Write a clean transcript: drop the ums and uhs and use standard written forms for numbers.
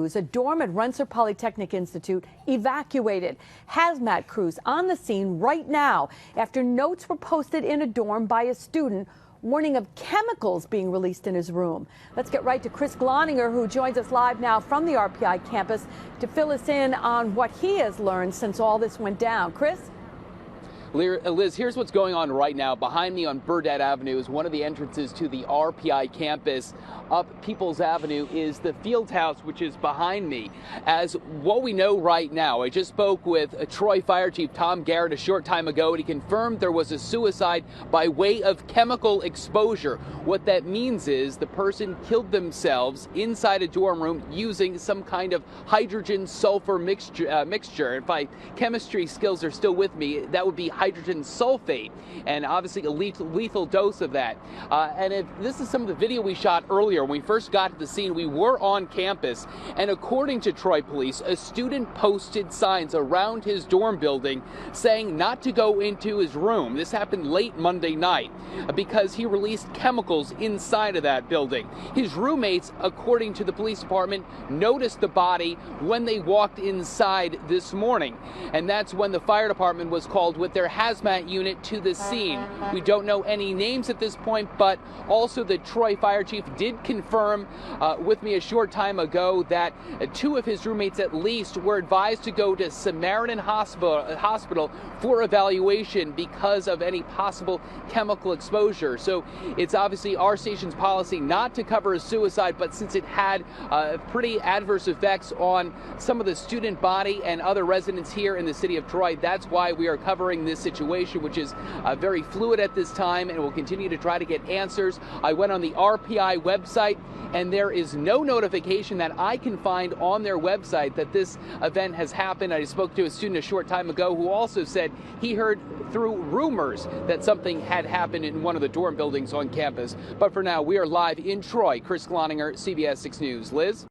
A dorm at Rensselaer Polytechnic Institute evacuated. HazMat crews on the scene right now after notes were posted in a dorm by a student warning of chemicals being released in his room. Let's get right to Chris Gloninger, who joins us live now from the RPI campus to fill us in on what he has learned since all this went down. Chris? Liz, here's what's going on right now. Behind me on Burdett Avenue is one of the entrances to the RPI campus. Up Peoples Avenue is the field house, which is behind me. As what we know right now, I just spoke with Troy Fire Chief Tom Garrett a short time ago, and he confirmed there was a suicide by way of chemical exposure. What that means is the person killed themselves inside a dorm room using some kind of hydrogen sulfur mixture. If my chemistry skills are still with me, that would be hydrogen sulfate, and obviously a lethal dose of that. And if this is some of the video we shot earlier, when we first got to the scene, we were on campus, and according to Troy police, a student posted signs around his dorm building saying not to go into his room. This happened late Monday night because he released chemicals inside of that building. His roommates, according to the police department, noticed the body when they walked inside this morning, and that's when the fire department was called with their HazMat unit to the scene. We don't know any names at this point, but also the Troy Fire Chief did confirm with me a short time ago that two of his roommates at least were advised to go to Samaritan Hospital for evaluation because of any possible chemical exposure. So it's obviously our station's policy not to cover a suicide, but since it had pretty adverse effects on some of the student body and other residents here in the city of Troy, that's why we are covering this situation, which is very fluid at this time, and we'll continue to try to get answers. I went on the RPI website, and there is no notification that I can find on their website that this event has happened. I spoke to a student a short time ago who also said he heard through rumors that something had happened in one of the dorm buildings on campus. But for now, we are live in Troy. Chris Gloninger, CBS 6 News. Liz?